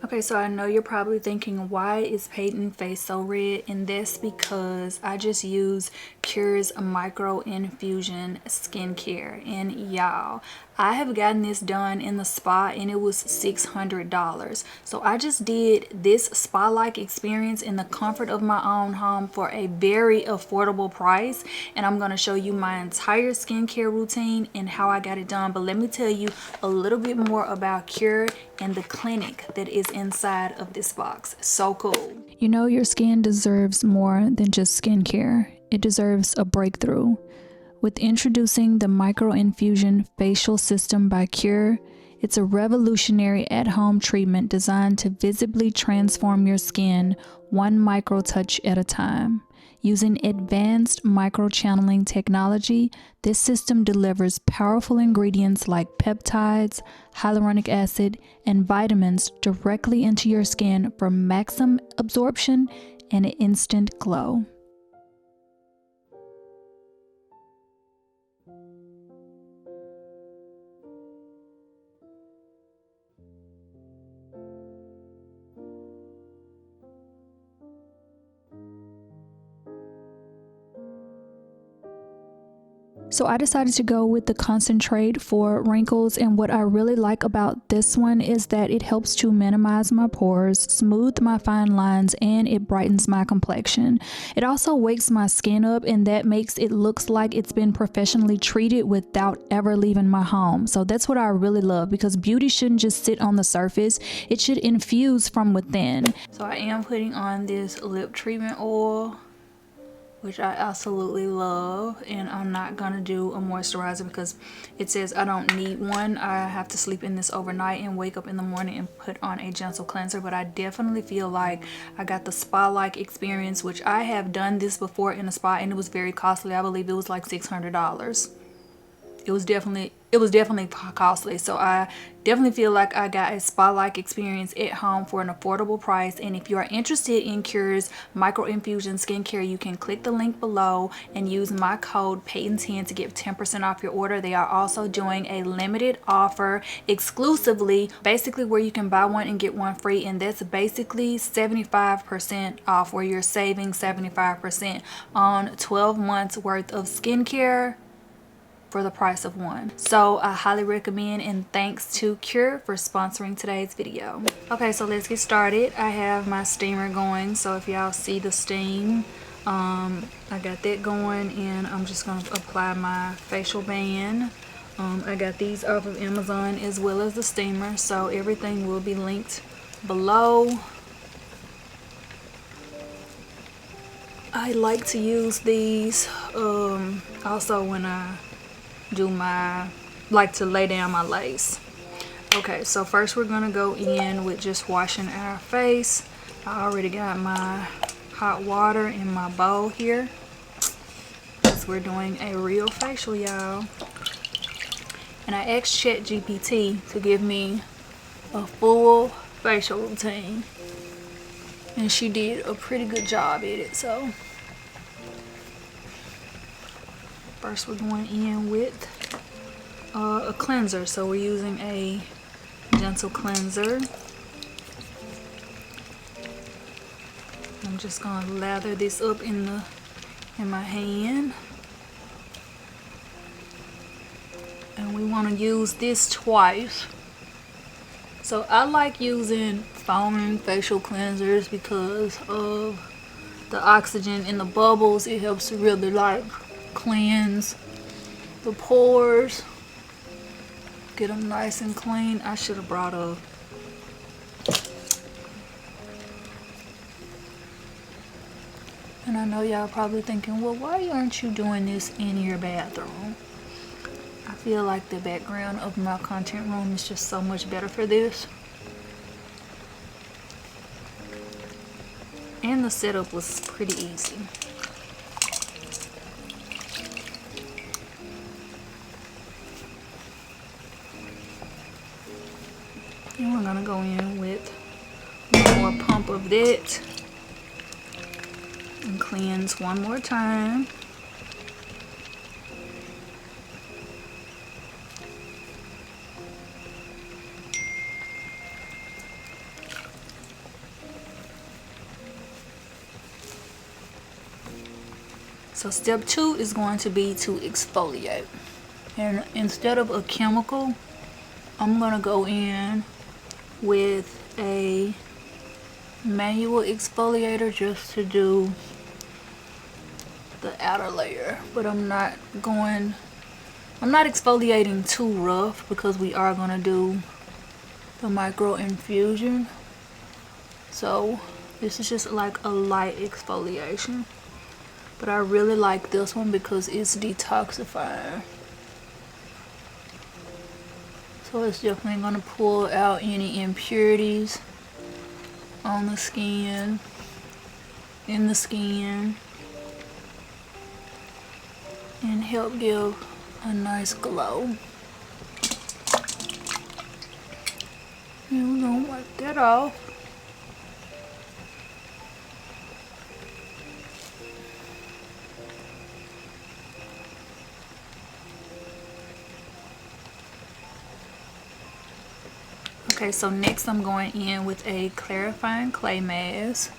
Okay, so I know you're probably thinking, why is Peyton's face so red? And that's because I just use Qure's Micro-infusion skincare. And y'all, I have gotten this done in the spa and it was $600. So I just did this spa-like experience in the comfort of my own home for a very affordable price. And I'm going to show you my entire skincare routine and how I got it done. But let me tell you a little bit more about Qure and the clinic that is inside of this box. So cool. You know, your skin deserves more than just skincare. It deserves a breakthrough. With introducing the Micro-infusion facial system by Qure, it's a revolutionary at-home treatment designed to visibly transform your skin one micro touch at a time. Using advanced micro-channeling technology, this system delivers powerful ingredients like peptides, hyaluronic acid, and vitamins directly into your skin for maximum absorption and an instant glow. So I decided to go with the concentrate for wrinkles, and what I really like about this one is that it helps to minimize my pores, smooth my fine lines, and it brightens my complexion. It also wakes my skin up, and that makes it look like it's been professionally treated without ever leaving my home. So that's what I really love, because beauty shouldn't just sit on the surface, it should infuse from within. So I am putting on this lip treatment oil, which I absolutely love, and I'm not gonna do a moisturizer because it says I don't need one. I have to sleep in this overnight and wake up in the morning and put on a gentle cleanser. But I definitely feel like I got the spa-like experience, which I have done this before in a spa and it was very costly. I believe it was like $600. It was definitely costly. So I definitely feel like I got a spa-like experience at home for an affordable price. And if you are interested in Qure's Micro-infusion skincare, you can click the link below and use my code Peyton10 to get 10% off your order. They are also doing a limited offer exclusively, basically where you can buy one and get one free, and that's basically 75% off, where you're saving 75% on 12 months worth of skincare for the price of one. So I highly recommend, and thanks to Qure for sponsoring today's video. Okay, so let's get started. I have my steamer going, so if y'all see the steam, I got that going, and I'm just going to apply my facial band. I got these off of Amazon as well as the steamer, so everything will be linked below. I like to use these also when I do like to lay down my lace. Okay, so first we're gonna go in with just washing our face. I already got my hot water in my bowl here, because we're doing a real facial, y'all. And I asked ChatGPT to give me a full facial routine, and she did a pretty good job at it. So first we're going in with a cleanser. So we're using a gentle cleanser. I'm just gonna lather this up in my hand, and we want to use this twice. So I like using foaming facial cleansers because of the oxygen in the bubbles. It helps to really like cleanse the pores, get them nice and clean. I should have brought a and I know y'all probably thinking, well, why aren't you doing this in your bathroom? I feel like the background of my content room is just so much better for this, and the setup was pretty easy. And we're gonna go in with one more pump of that and cleanse one more time. So step 2 is going to be to exfoliate. And instead of a chemical, I'm going to go in with a manual exfoliator just to do the outer layer. But I'm not exfoliating too rough because we are going to do the micro-infusion. So this is just like a light exfoliation. But I really like this one because it's detoxifying. So it's definitely going to pull out any impurities on the skin, in the skin, and help give a nice glow. And we're going to wipe that off. Okay, so next I'm going in with a clarifying clay mask.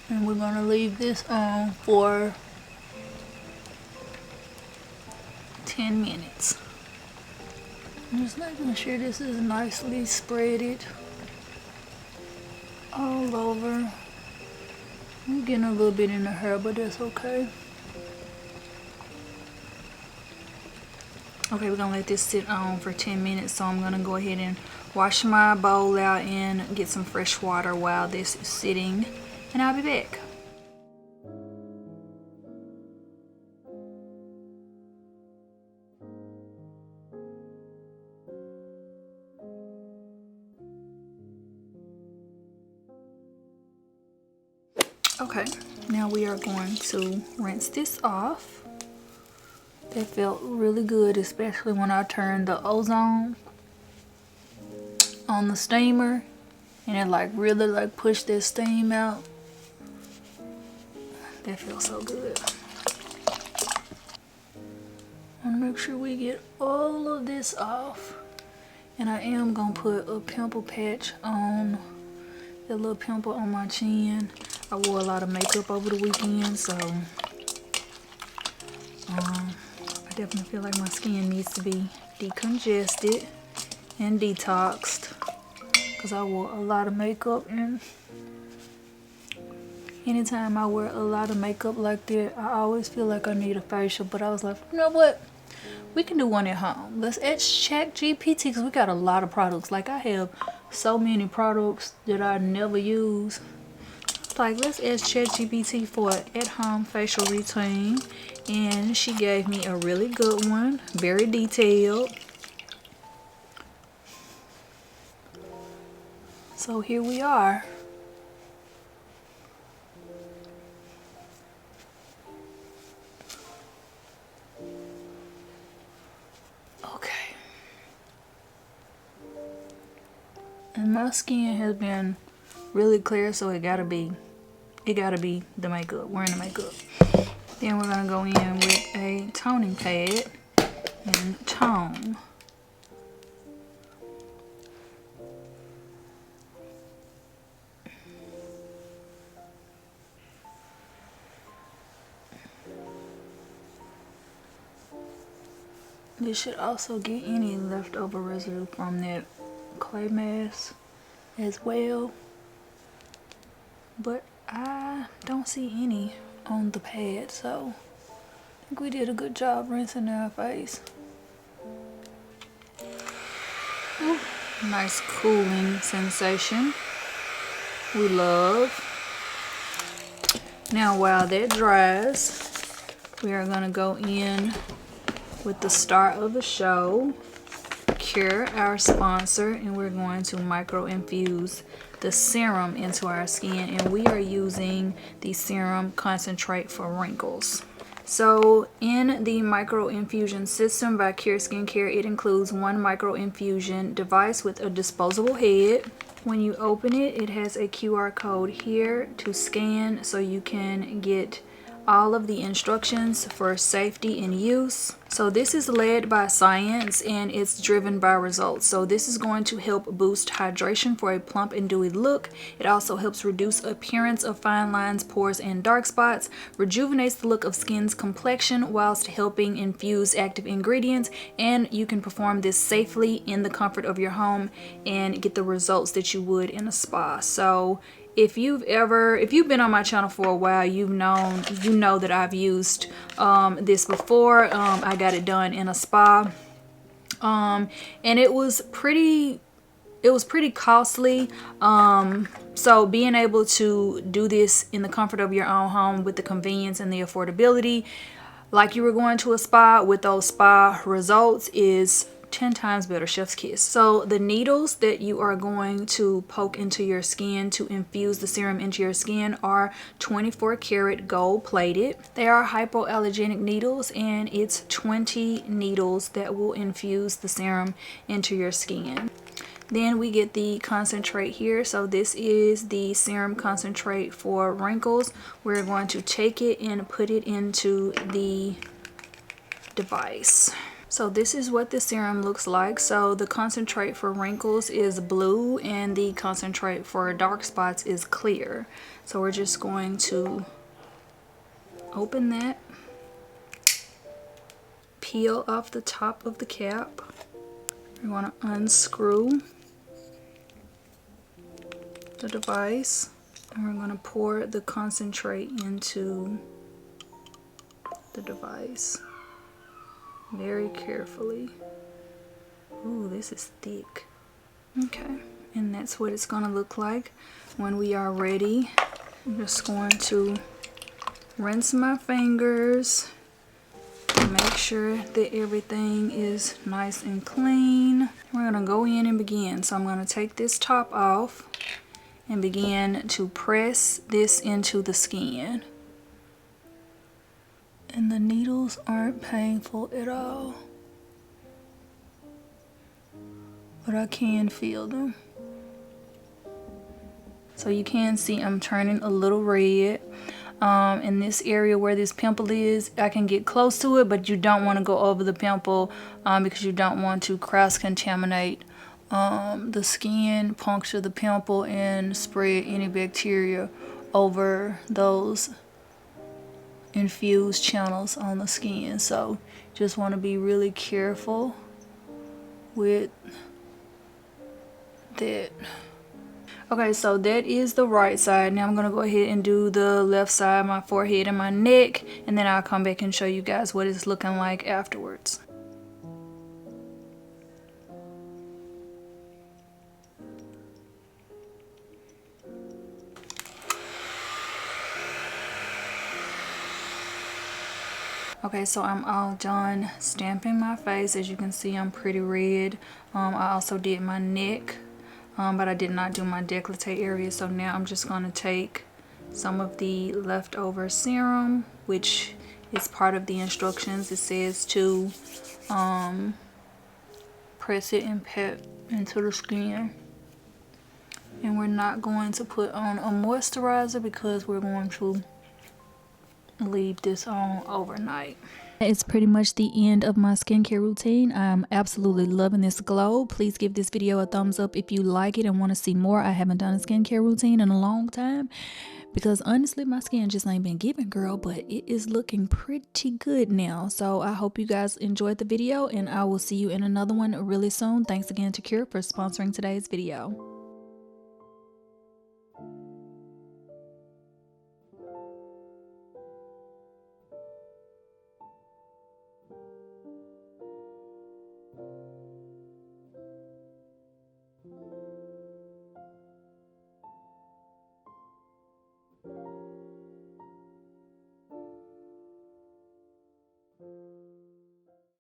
And we're going to leave this on for 10 minutes. I'm just making sure this is nicely spreaded all over. I'm getting a little bit in the hair, but that's okay. Okay, we're gonna let this sit on for 10 minutes, so I'm gonna go ahead and wash my bowl out and get some fresh water while this is sitting, and I'll be back. Okay, now we are going to rinse this off. That felt really good, especially when I turned the ozone on the steamer and it like really like pushed that steam out. That feels so good. I want to make sure we get all of this off. And I am going to put a pimple patch on the little pimple on my chin. I wore a lot of makeup over the weekend, so I definitely feel like my skin needs to be decongested and detoxed because I wore a lot of makeup, and anytime I wear a lot of makeup like that, I always feel like I need a facial. But I was like, you know what? We can do one at home. Let's check GPT because we got a lot of products. Like I have so many products that I never use. Like let's ask ChatGPT for an at-home facial routine, and she gave me a really good one, very detailed. So here we are. Okay. And my skin has been really clear, so it gotta be the makeup, wearing the makeup. Then we're gonna go in with a toning pad and tone. This should also get any leftover residue from that clay mask as well. But I don't see any on the pad, so I think we did a good job rinsing our face. Ooh, nice cooling sensation. We love. Now while that dries, we are gonna go in with the star of the show, Qure, our sponsor, and we're going to micro-infuse the serum into our skin, and we are using the serum concentrate for wrinkles. So in the micro-infusion system by Qure Skincare, it includes one micro-infusion device with a disposable head. When you open it, it has a QR code here to scan so you can get all of the instructions for safety and use. So this is led by science and it's driven by results. So this is going to help boost hydration for a plump and dewy look. It also helps reduce appearance of fine lines, pores, and dark spots, rejuvenates the look of skin's complexion whilst helping infuse active ingredients, and you can perform this safely in the comfort of your home and get the results that you would in a spa. So if you've been on my channel for a while, you know that I've used this before. I got it done in a spa, and it was pretty costly. So being able to do this in the comfort of your own home with the convenience and the affordability, like you were going to a spa with those spa results, is 10 times better. Chef's kiss. So the needles that you are going to poke into your skin to infuse the serum into your skin are 24 karat gold plated. They are hypoallergenic needles, and it's 20 needles that will infuse the serum into your skin. Then we get the concentrate here. So this is the serum concentrate for wrinkles. We're going to take it and put it into the device. So this is what the serum looks like. So the concentrate for wrinkles is blue and the concentrate for dark spots is clear. So we're just going to open that, peel off the top of the cap. We're going to unscrew the device, and we're going to pour the concentrate into the device very carefully. Ooh, this is thick. Okay, and that's what it's going to look like when we are ready. I'm just going to rinse my fingers and make sure that everything is nice and clean. We're going to go in and begin. So I'm going to take this top off and begin to press this into the skin. And the needles aren't painful at all, but I can feel them. So you can see I'm turning a little red. In this area where this pimple is, I can get close to it, but you don't want to go over the pimple because you don't want to cross-contaminate the skin, puncture the pimple, and spread any bacteria over those infused channels on the skin. So just want to be really careful with that. Okay, so that is the right side. Now I'm going to go ahead and do the left side, my forehead and my neck, and then I'll come back and show you guys what it's looking like afterwards. Okay, so I'm all done stamping my face. As you can see, I'm pretty red. I also did my neck, but I did not do my décolleté area. So now I'm just going to take some of the leftover serum, which is part of the instructions. It says to press it and pat into the skin. And we're not going to put on a moisturizer because we're going to leave this on overnight. It's pretty much the end of my skincare routine. I'm absolutely loving this glow. Please give this video a thumbs up if you like it and want to see more. I haven't done a skincare routine in a long time because honestly my skin just ain't been giving, girl, but it is looking pretty good now. So I hope you guys enjoyed the video, and I will see you in another one really soon. Thanks again to Qure for sponsoring today's video.